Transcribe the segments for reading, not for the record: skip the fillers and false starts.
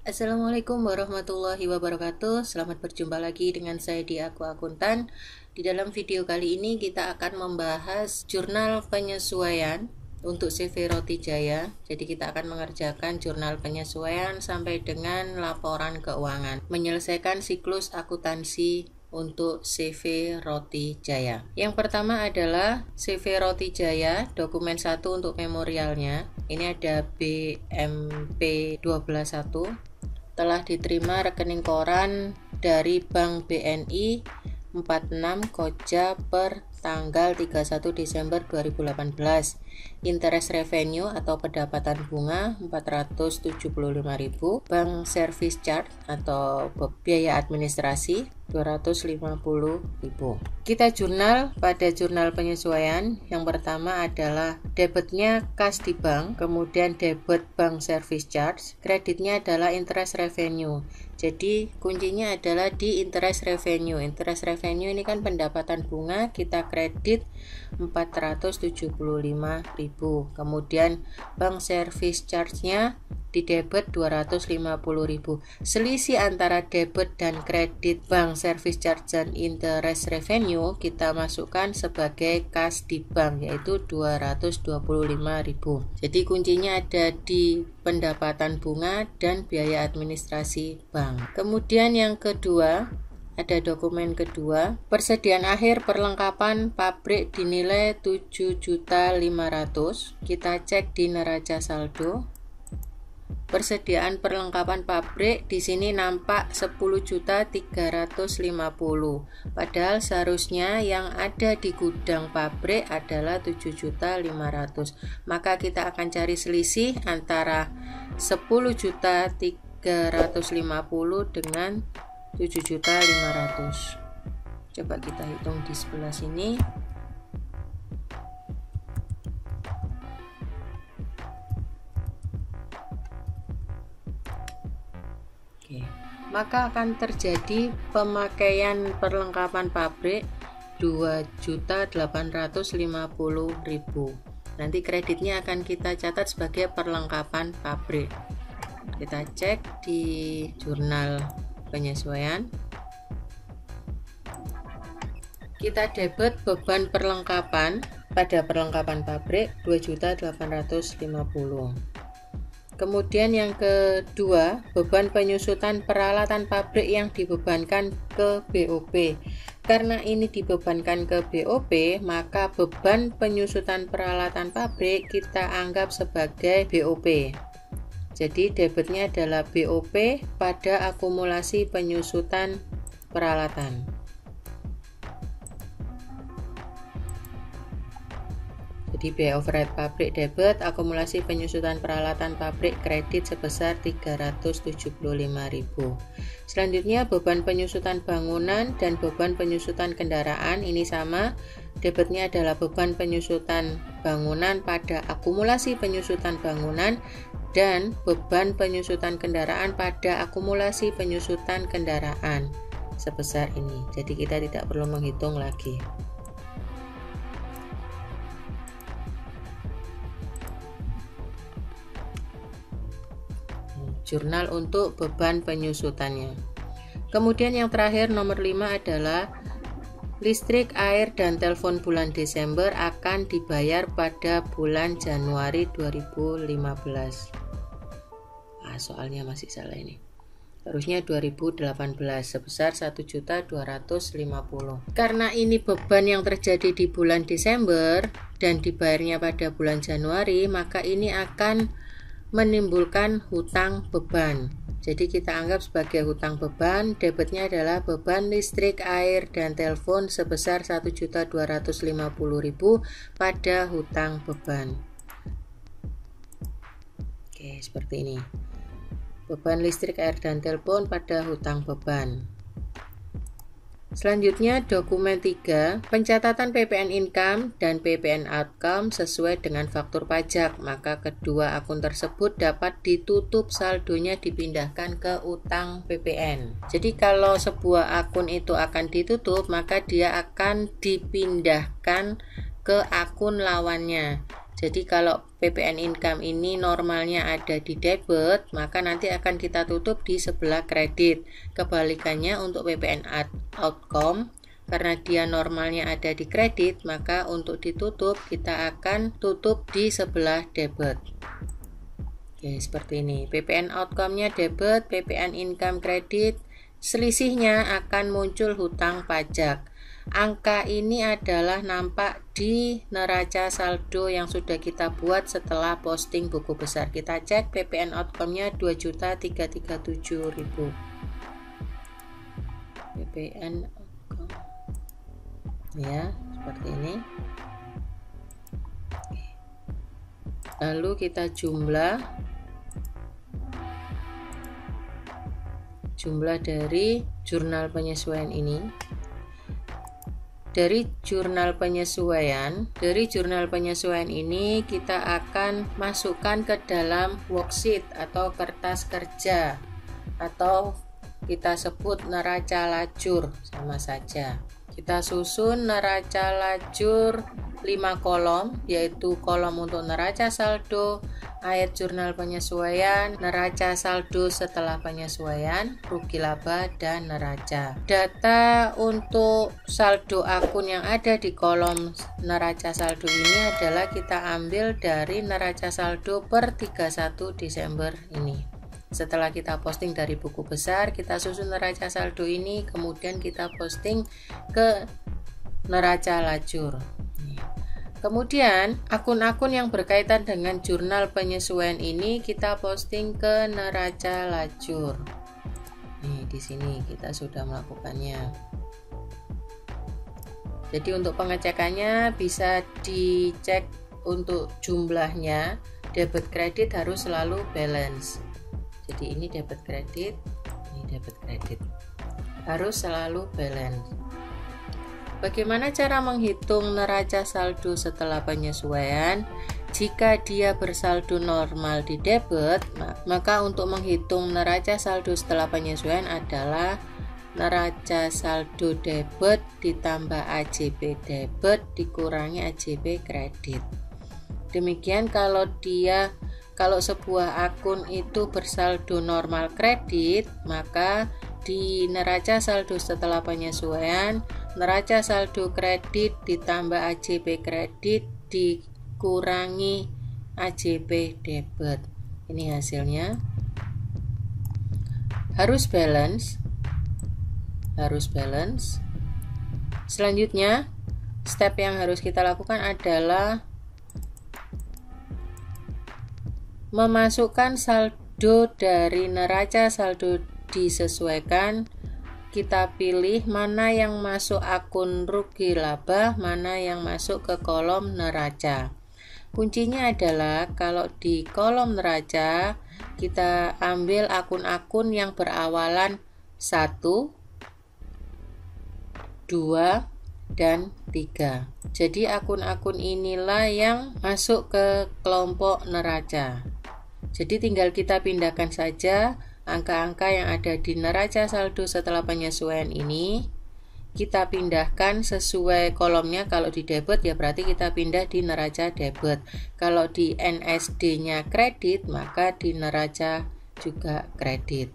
Assalamualaikum warahmatullahi wabarakatuh. Selamat berjumpa lagi dengan saya di Aku Akuntan. Di dalam video kali ini kita akan membahas jurnal penyesuaian untuk CV Roti Jaya. Jadi kita akan mengerjakan jurnal penyesuaian sampai dengan laporan keuangan, menyelesaikan siklus akuntansi untuk CV Roti Jaya. Yang pertama adalah CV Roti Jaya, dokumen 1 untuk memorialnya. Ini ada BMP 121. Telah diterima rekening koran dari Bank BNI 46 Koja per tanggal 31 Desember 2018. Interest revenue atau pendapatan bunga 475.000, bank service charge atau biaya administrasi 250.000. Kita jurnal pada jurnal penyesuaian. Yang pertama adalah debitnya kas di bank, kemudian debit bank service charge, kreditnya adalah interest revenue. Jadi kuncinya adalah di interest revenue. Interest revenue ini kan pendapatan bunga, kita kredit 475.000. Kemudian bank service charge-nya di debit 250.000. Selisih antara debit dan kredit bank service charge dan interest revenue kita masukkan sebagai kas di bank, yaitu 225.000. Jadi kuncinya ada di pendapatan bunga dan biaya administrasi bank. Kemudian yang kedua, ada dokumen kedua, persediaan akhir perlengkapan pabrik dinilai 7.500.000. Kita cek di neraca saldo. Persediaan perlengkapan pabrik di sini nampak 10.350.000. Padahal seharusnya yang ada di gudang pabrik adalah 7.500.000. Maka kita akan cari selisih antara 10.350.000 dengan 7.500.000. Coba kita hitung di sebelah sini. Oke, maka akan terjadi pemakaian perlengkapan pabrik 2.850.000. Nanti kreditnya akan kita catat sebagai perlengkapan pabrik. Kita cek di jurnal penyesuaian. Kita debit beban perlengkapan pada perlengkapan pabrik 2.850.000. Kemudian yang kedua, beban penyusutan peralatan pabrik yang dibebankan ke BOP. Karena ini dibebankan ke BOP, maka beban penyusutan peralatan pabrik kita anggap sebagai BOP. Jadi debitnya adalah BOP pada akumulasi penyusutan peralatan. Jadi biaya overhead pabrik debit, akumulasi penyusutan peralatan pabrik kredit sebesar 375.000. Selanjutnya beban penyusutan bangunan dan beban penyusutan kendaraan ini sama. Debitnya adalah beban penyusutan bangunan pada akumulasi penyusutan bangunan dan beban penyusutan kendaraan pada akumulasi penyusutan kendaraan sebesar ini. Jadi kita tidak perlu menghitung lagi. Jurnal untuk beban penyusutannya. Kemudian yang terakhir nomor 5 adalah listrik, air, dan telepon bulan Desember akan dibayar pada bulan Januari 2015. Soalnya masih salah ini. Harusnya 2018 sebesar 1.250.000. Karena ini beban yang terjadi di bulan Desember dan dibayarnya pada bulan Januari, maka ini akan menimbulkan hutang beban. Jadi kita anggap sebagai hutang beban. Debitnya adalah beban listrik, air, dan telepon sebesar 1.250.000 pada hutang beban. Oke, seperti ini. Beban listrik, air, dan telepon pada hutang beban. Selanjutnya dokumen 3, pencatatan PPN income dan PPN outcome sesuai dengan faktur pajak. Maka kedua akun tersebut dapat ditutup, saldonya dipindahkan ke utang PPN. Jadi kalau sebuah akun itu akan ditutup, maka dia akan dipindahkan ke akun lawannya. Jadi kalau PPN income ini normalnya ada di debit, maka nanti akan kita tutup di sebelah kredit. Kebalikannya untuk PPN outcome, karena dia normalnya ada di kredit, maka untuk ditutup kita akan tutup di sebelah debit. Oke, seperti ini. PPN outcome-nya debit, PPN income kredit. Selisihnya akan muncul hutang pajak. Angka ini adalah nampak di neraca saldo yang sudah kita buat setelah posting buku besar. Kita cek PPN outcome-nya 2.337.000. PPN outcome. Ya, seperti ini. Lalu kita jumlah dari jurnal penyesuaian ini. Dari jurnal penyesuaian ini kita akan masukkan ke dalam worksheet atau kertas kerja, atau kita sebut neraca lajur, sama saja. Kita susun neraca lajur 5 kolom, yaitu kolom untuk neraca saldo, ayat jurnal penyesuaian, neraca saldo setelah penyesuaian, rugi laba, dan neraca. Data untuk saldo akun yang ada di kolom neraca saldo ini adalah kita ambil dari neraca saldo per 31 Desember ini. Setelah kita posting dari buku besar, kita susun neraca saldo ini, kemudian kita posting ke neraca lajur. Kemudian akun-akun yang berkaitan dengan jurnal penyesuaian ini kita posting ke neraca lajur. Nih, di sini kita sudah melakukannya. Jadi untuk pengecekannya bisa dicek untuk jumlahnya. Debit kredit harus selalu balance. Jadi ini debit kredit, ini debit kredit. Harus selalu balance. Bagaimana cara menghitung neraca saldo setelah penyesuaian? Jika dia bersaldo normal di debit, maka untuk menghitung neraca saldo setelah penyesuaian adalah neraca saldo debit ditambah AJB debit dikurangi AJB kredit. Demikian kalau sebuah akun itu bersaldo normal kredit, maka di neraca saldo setelah penyesuaian, neraca saldo kredit ditambah AJB kredit dikurangi AJB debit. Ini hasilnya. Harus balance. Selanjutnya, step yang harus kita lakukan adalah memasukkan saldo dari neraca saldo disesuaikan. Kita pilih mana yang masuk akun rugi laba, mana yang masuk ke kolom neraca. Kuncinya adalah kalau di kolom neraca kita ambil akun-akun yang berawalan 1, 2, dan 3. Jadi akun-akun inilah yang masuk ke kelompok neraca. Jadi tinggal kita pindahkan saja angka-angka yang ada di neraca saldo setelah penyesuaian ini, kita pindahkan sesuai kolomnya. Kalau di debit ya berarti kita pindah di neraca debit. Kalau di NSD-nya kredit, maka di neraca juga kredit.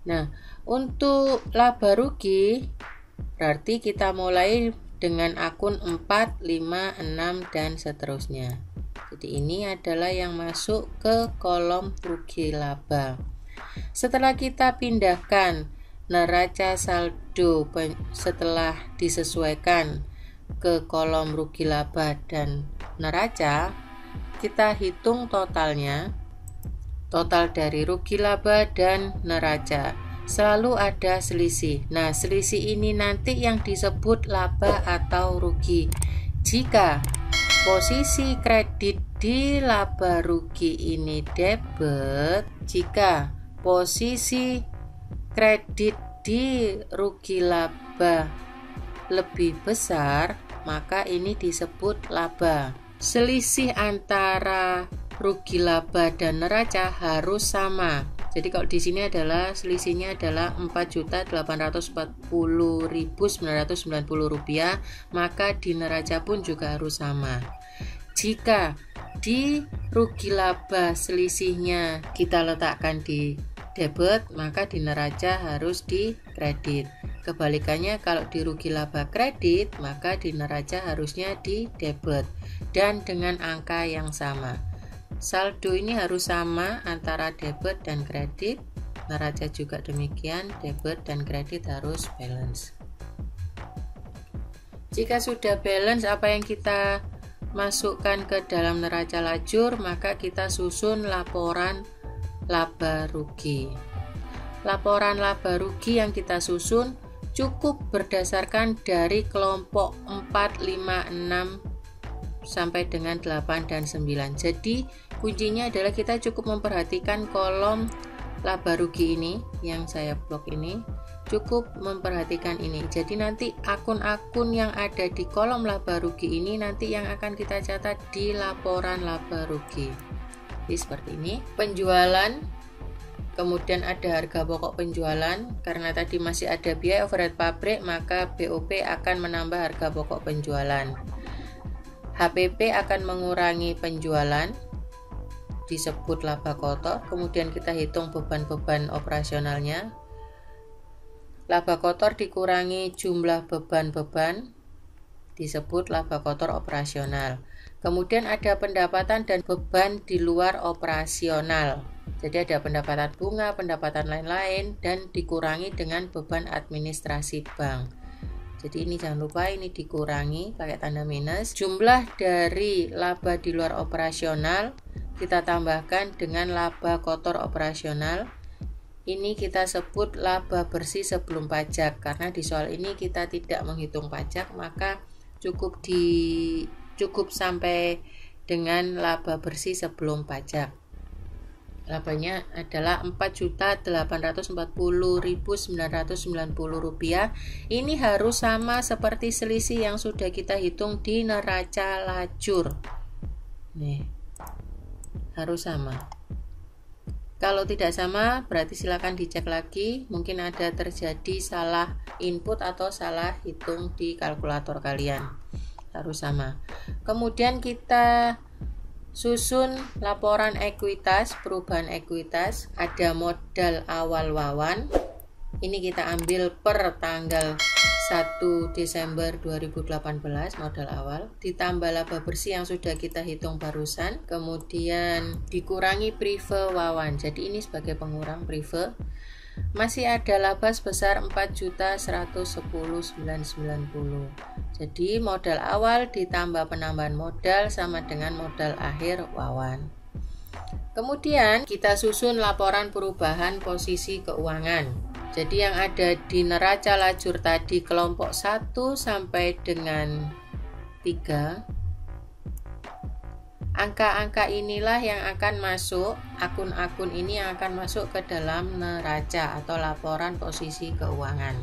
Nah, untuk laba rugi berarti kita mulai dengan akun 4, 5, 6, dan seterusnya. Jadi ini adalah yang masuk ke kolom rugi laba. Setelah kita pindahkan neraca saldo setelah disesuaikan ke kolom rugi laba dan neraca, kita hitung totalnya. Total dari rugi laba dan neraca selalu ada selisih. Nah, selisih ini nanti yang disebut laba atau rugi. Jika posisi kredit di laba rugi ini debit, jika posisi kredit di rugi laba lebih besar, maka ini disebut laba. Selisih antara rugi laba dan neraca harus sama. Jadi kalau di sini adalah selisihnya adalah Rp4.840.990, maka di neraca pun juga harus sama. Jika di rugi laba selisihnya kita letakkan di debit, maka di neraca harus di kredit. Kebalikannya, kalau di rugi laba kredit, maka di neraca harusnya di debit dan dengan angka yang sama. Saldo ini harus sama antara debit dan kredit. Neraca juga demikian, debit dan kredit harus balance. Jika sudah balance apa yang kita masukkan ke dalam neraca lajur, maka kita susun laporan laba rugi. Laporan laba rugi yang kita susun cukup berdasarkan dari kelompok 4, 5, 6 sampai dengan 8 dan 9. Jadi kuncinya adalah kita cukup memperhatikan kolom laba rugi ini yang saya blok ini, cukup memperhatikan ini. Jadi nanti akun-akun yang ada di kolom laba rugi ini nanti yang akan kita catat di laporan laba rugi. Jadi seperti ini, penjualan, kemudian ada harga pokok penjualan. Karena tadi masih ada biaya overhead pabrik, maka BOP akan menambah harga pokok penjualan. HPP akan mengurangi penjualan, disebut laba kotor. Kemudian kita hitung beban-beban operasionalnya. Laba kotor dikurangi jumlah beban-beban, disebut laba kotor operasional. Kemudian ada pendapatan dan beban di luar operasional. Jadi ada pendapatan bunga, pendapatan lain-lain, dan dikurangi dengan beban administrasi bank. Jadi ini jangan lupa, ini dikurangi pakai tanda minus. Jumlah dari laba di luar operasional kita tambahkan dengan laba kotor operasional. Ini kita sebut laba bersih sebelum pajak. Karena di soal ini kita tidak menghitung pajak, maka cukup sampai dengan laba bersih sebelum pajak. Labanya adalah Rp4.840.990. Ini harus sama seperti selisih yang sudah kita hitung di neraca lajur. Nih, harus sama. Kalau tidak sama, berarti silakan dicek lagi. Mungkin ada terjadi salah input atau salah hitung di kalkulator kalian. Harus sama. Kemudian kita susun laporan ekuitas, perubahan ekuitas. Ada modal awal wawan. Ini kita ambil per tanggal 1 Desember 2018 modal awal, ditambah laba bersih yang sudah kita hitung barusan, kemudian dikurangi prive wawan. Jadi ini sebagai pengurang prive. Masih ada laba sebesar 4.110.990. Jadi modal awal ditambah penambahan modal sama dengan modal akhir wawan. Kemudian kita susun laporan perubahan posisi keuangan. Jadi yang ada di neraca lajur tadi kelompok 1 sampai dengan 3, angka-angka inilah yang akan masuk, akun-akun ini yang akan masuk ke dalam neraca atau laporan posisi keuangan.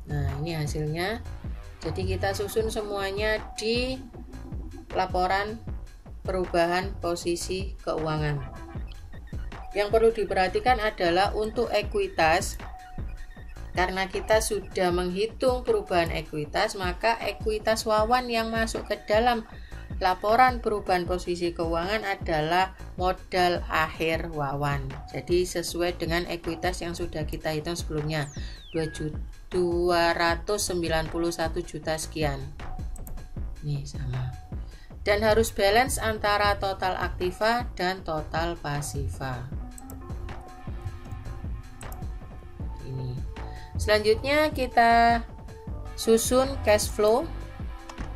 Nah, ini hasilnya. Jadi kita susun semuanya di laporan perubahan posisi keuangan. Yang perlu diperhatikan adalah untuk ekuitas, karena kita sudah menghitung perubahan ekuitas, maka ekuitas wawan yang masuk ke dalam laporan perubahan posisi keuangan adalah modal akhir wawan. Jadi sesuai dengan ekuitas yang sudah kita hitung sebelumnya, 291 juta sekian. Ini sama. Dan harus balance antara total aktiva dan total pasiva. Selanjutnya kita susun cash flow.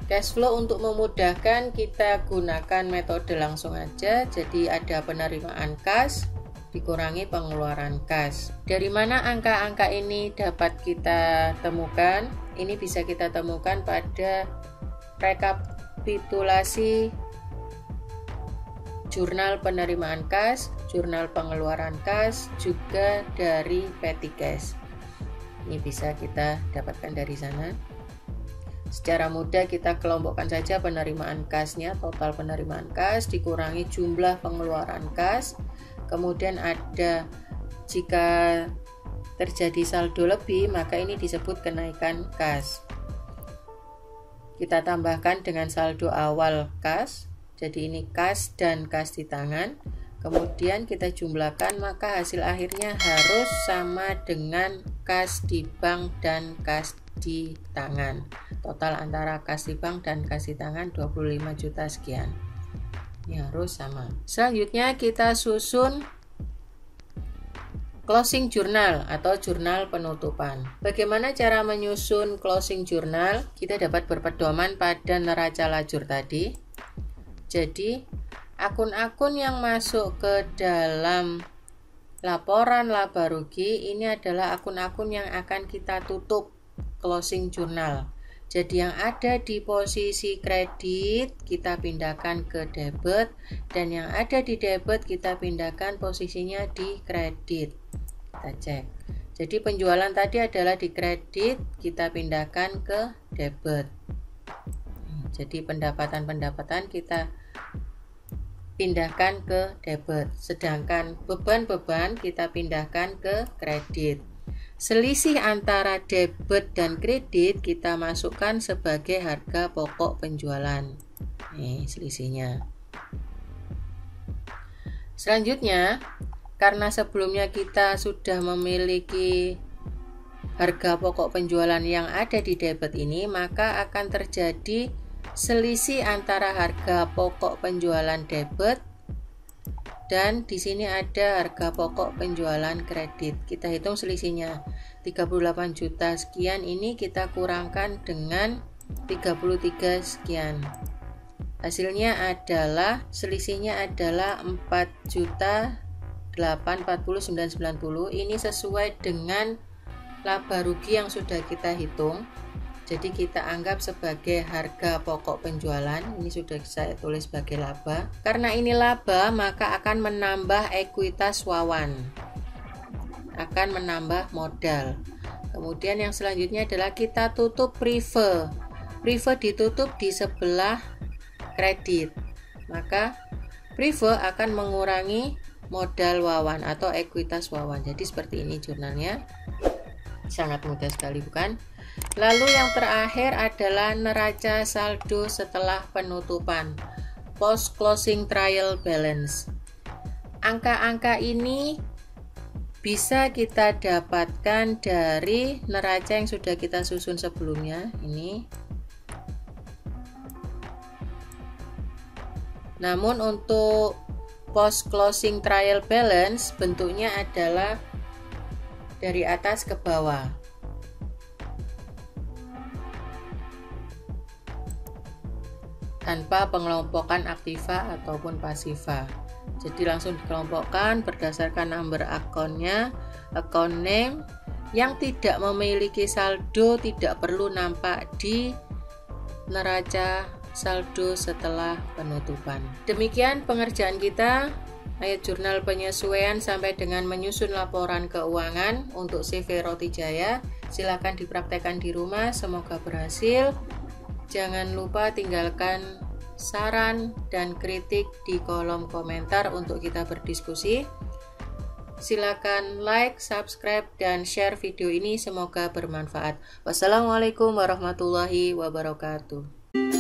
Cash flow untuk memudahkan kita gunakan metode langsung aja. Jadi ada penerimaan kas dikurangi pengeluaran kas. Dari mana angka-angka ini dapat kita temukan? Ini bisa kita temukan pada rekapitulasi jurnal penerimaan kas, jurnal pengeluaran kas, juga dari petty cash. Ini bisa kita dapatkan dari sana. Secara mudah kita kelompokkan saja penerimaan kasnya, total penerimaan kas dikurangi jumlah pengeluaran kas. Kemudian ada jika terjadi saldo lebih, maka ini disebut kenaikan kas. kita tambahkan dengan saldo awal kas. Jadi ini kas dan kas di tangan. Kemudian kita jumlahkan, maka hasil akhirnya harus sama dengan kas di bank dan kas di tangan. Total antara kas di bank dan kas di tangan 25 juta sekian. Ini harus sama. Selanjutnya kita susun closing journal atau jurnal penutupan. Bagaimana cara menyusun closing journal? Kita dapat berpedoman pada neraca lajur tadi. Jadi, akun-akun yang masuk ke dalam laporan laba rugi ini adalah akun-akun yang akan kita tutup closing journal. Jadi yang ada di posisi kredit kita pindahkan ke debit, dan yang ada di debit kita pindahkan posisinya di kredit. Kita cek. Jadi penjualan tadi adalah di kredit, kita pindahkan ke debit. Jadi pendapatan-pendapatan kita pindahkan ke debit, sedangkan beban-beban kita pindahkan ke kredit. Selisih antara debit dan kredit kita masukkan sebagai harga pokok penjualan. Nih selisihnya. Selanjutnya, karena sebelumnya kita sudah memiliki harga pokok penjualan yang ada di debit ini, maka akan terjadi selisih antara harga pokok penjualan debit dan di sini ada harga pokok penjualan kredit. Kita hitung selisihnya 38 juta sekian, ini kita kurangkan dengan 33 sekian. Hasilnya adalah selisihnya adalah 4 juta 849,90. Ini sesuai dengan laba rugi yang sudah kita hitung. Jadi kita anggap sebagai harga pokok penjualan. Ini sudah saya tulis sebagai laba. Karena ini laba, maka akan menambah ekuitas Wawan, akan menambah modal. Kemudian yang selanjutnya adalah kita tutup prive. Prive ditutup di sebelah kredit, maka prive akan mengurangi modal Wawan atau ekuitas Wawan. Jadi seperti ini jurnalnya. Sangat mudah sekali, bukan? Lalu yang terakhir adalah neraca saldo setelah penutupan, post closing trial balance. Angka-angka ini bisa kita dapatkan dari neraca yang sudah kita susun sebelumnya ini. Namun untuk post closing trial balance bentuknya adalah dari atas ke bawah. Tanpa pengelompokan aktiva ataupun pasiva. Jadi langsung dikelompokkan berdasarkan number akunnya, account name. Yang tidak memiliki saldo tidak perlu nampak di neraca saldo setelah penutupan. Demikian pengerjaan kita, ayat jurnal penyesuaian sampai dengan menyusun laporan keuangan untuk CV Roti Jaya. Silakan dipraktekkan di rumah, semoga berhasil. Jangan lupa tinggalkan saran dan kritik di kolom komentar untuk kita berdiskusi. Silakan like, subscribe, dan share video ini, semoga bermanfaat. Wassalamualaikum warahmatullahi wabarakatuh.